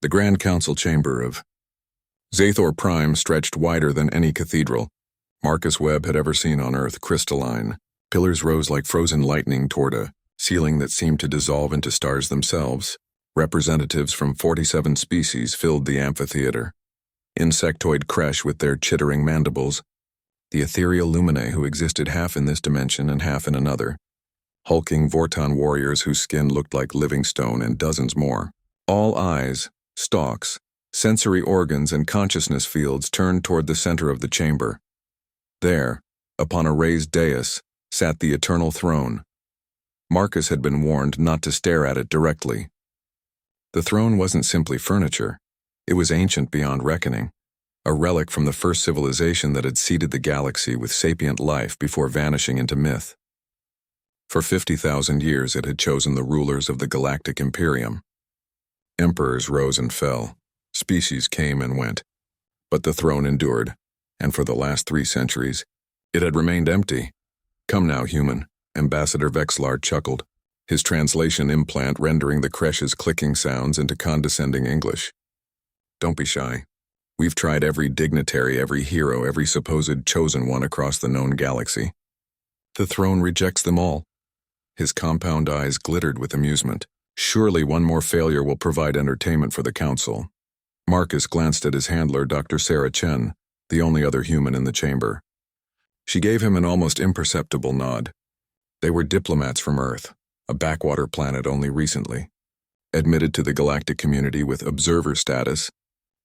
The Grand Council chamber of Zathor Prime stretched wider than any cathedral Marcus Webb had ever seen on Earth, crystalline. Pillars rose like frozen lightning toward a ceiling that seemed to dissolve into stars themselves. Representatives from 47 species filled the amphitheater. Insectoid creche with their chittering mandibles, the ethereal luminae who existed half in this dimension and half in another, hulking Vorton warriors whose skin looked like living stone, and dozens more. All eyes, stalks, sensory organs, and consciousness fields turned toward the center of the chamber. There, upon a raised dais, sat the eternal throne. Marcus had been warned not to stare at it directly. The throne wasn't simply furniture. It was ancient beyond reckoning, a relic from the first civilization that had seeded the galaxy with sapient life before vanishing into myth. For 50,000 years it had chosen the rulers of the galactic imperium. Emperors rose and fell, species came and went, but the throne endured, and for the last 3 centuries, it had remained empty. "Come now, human," Ambassador Vexlar chuckled, his translation implant rendering the creche's clicking sounds into condescending English. "Don't be shy. We've tried every dignitary, every hero, every supposed chosen one across the known galaxy. The throne rejects them all." His compound eyes glittered with amusement. "Surely one more failure will provide entertainment for the council." Marcus glanced at his handler, Dr. Sarah Chen, the only other human in the chamber. She gave him an almost imperceptible nod. They were diplomats from Earth, a backwater planet only recently, admitted to the galactic community with observer status,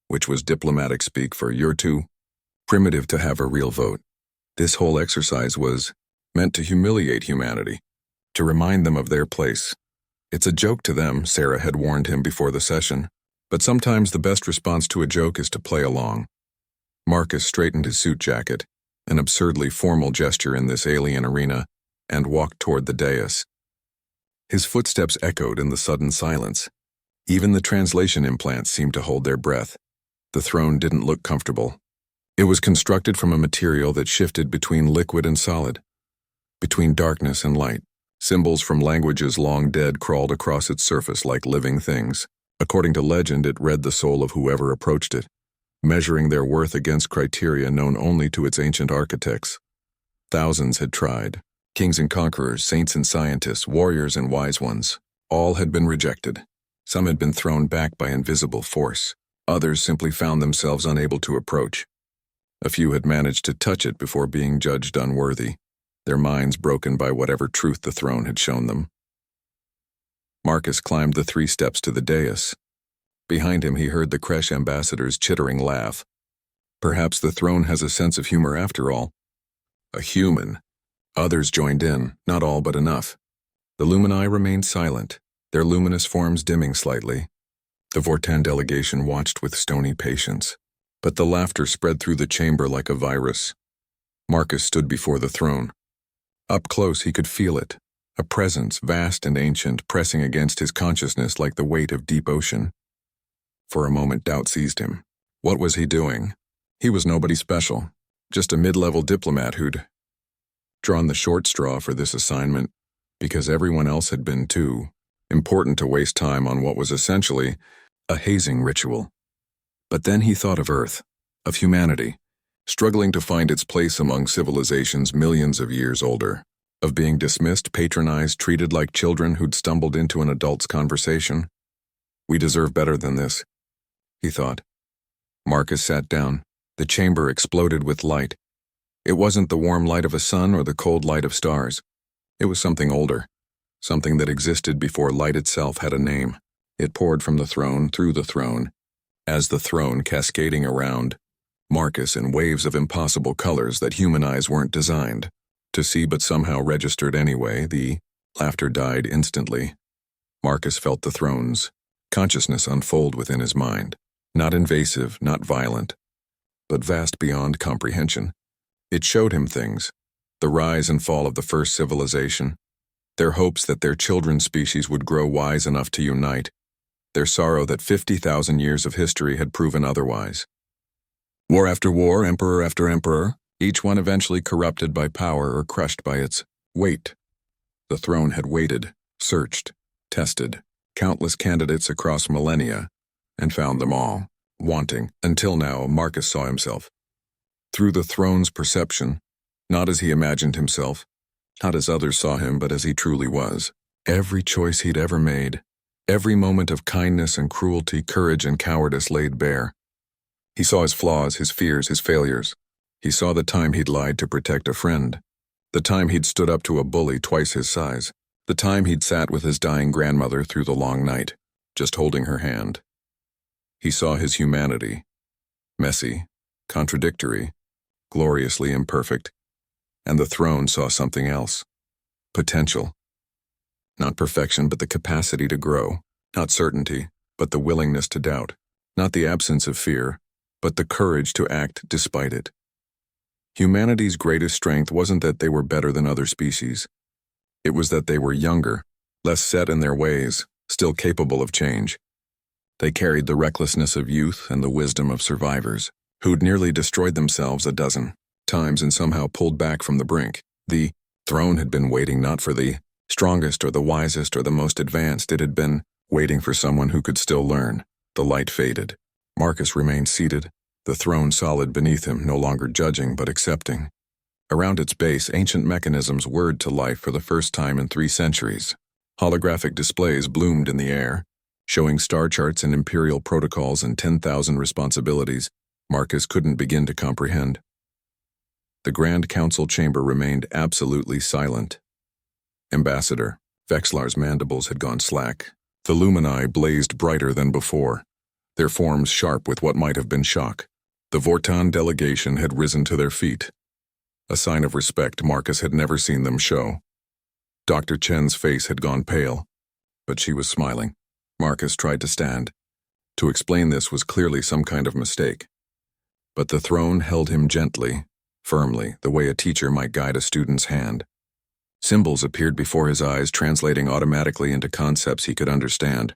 which was diplomatic speak for "you're too primitive to have a real vote." This whole exercise was meant to humiliate humanity, to remind them of their place. "It's a joke to them," Sarah had warned him before the session, but sometimes the best response to a joke is to play along. Marcus straightened his suit jacket, an absurdly formal gesture in this alien arena, and walked toward the dais. His footsteps echoed in the sudden silence. Even the translation implants seemed to hold their breath. The throne didn't look comfortable. It was constructed from a material that shifted between liquid and solid, between darkness and light. Symbols from languages long dead crawled across its surface like living things. According to legend, it read the soul of whoever approached it, measuring their worth against criteria known only to its ancient architects. Thousands had tried. Kings and conquerors, saints and scientists, warriors and wise ones. All had been rejected. Some had been thrown back by invisible force. Others simply found themselves unable to approach. A few had managed to touch it before being judged unworthy, their minds broken by whatever truth the throne had shown them. Marcus climbed the 3 steps to the dais. Behind him he heard the creche ambassador's chittering laugh. Perhaps the throne has a sense of humor after all. A human. Others joined in, not all but enough. The Lumini remained silent, their luminous forms dimming slightly. The Vortan delegation watched with stony patience, but the laughter spread through the chamber like a virus. Marcus stood before the throne. Up close he could feel it, a presence vast and ancient pressing against his consciousness like the weight of deep ocean. For a moment doubt seized him. What was he doing? He was nobody special, just a mid-level diplomat who'd drawn the short straw for this assignment because everyone else had been too important to waste time on what was essentially a hazing ritual. But then he thought of Earth, of humanity, struggling to find its place among civilizations millions of years older, of being dismissed, patronized, treated like children who'd stumbled into an adult's conversation. "We deserve better than this," he thought. Marcus sat down. The chamber exploded with light. It wasn't the warm light of a sun or the cold light of stars. It was something older, something that existed before light itself had a name. It poured from the throne, through the throne, as the throne cascading around Marcus in waves of impossible colors that human eyes weren't designed to see but somehow registered anyway. The laughter died instantly. Marcus felt the throne's consciousness unfold within his mind, not invasive, not violent, but vast beyond comprehension. It showed him things, the rise and fall of the first civilization, their hopes that their children's species would grow wise enough to unite, their sorrow that 50,000 years of history had proven otherwise. War after war, emperor after emperor, each one eventually corrupted by power or crushed by its weight. The throne had waited, searched, tested countless candidates across millennia, and found them all, wanting. Until now, Marcus saw himself. Through the throne's perception, not as he imagined himself, not as others saw him, but as he truly was. Every choice he'd ever made, every moment of kindness and cruelty, courage and cowardice laid bare. He saw his flaws, his fears, his failures. He saw the time he'd lied to protect a friend, the time he'd stood up to a bully twice his size, the time he'd sat with his dying grandmother through the long night, just holding her hand. He saw his humanity, messy, contradictory, gloriously imperfect, and the throne saw something else, potential. Not perfection, but the capacity to grow, not certainty, but the willingness to doubt, not the absence of fear, but the courage to act despite it. Humanity's greatest strength wasn't that they were better than other species. It was that they were younger, less set in their ways, still capable of change. They carried the recklessness of youth and the wisdom of survivors, who'd nearly destroyed themselves a dozen times and somehow pulled back from the brink. The throne had been waiting not for the strongest or the wisest or the most advanced. It had been waiting for someone who could still learn. The light faded. Marcus remained seated, the throne solid beneath him, no longer judging but accepting. Around its base, ancient mechanisms whirred to life for the first time in 3 centuries. Holographic displays bloomed in the air, showing star charts and imperial protocols and 10,000 responsibilities Marcus couldn't begin to comprehend. The Grand Council chamber remained absolutely silent. Ambassador Vexlar's mandibles had gone slack. The lumini blazed brighter than before, their forms sharp with what might have been shock. The Vortan delegation had risen to their feet, a sign of respect Marcus had never seen them show. Dr. Chen's face had gone pale, but she was smiling. Marcus tried to stand. To explain this was clearly some kind of mistake. But the throne held him gently, firmly, the way a teacher might guide a student's hand. Symbols appeared before his eyes, translating automatically into concepts he could understand.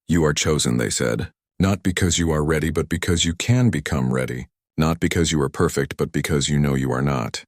"You are chosen," they said. "Not because you are ready, but because you can become ready. Not because you are perfect, but because you know you are not."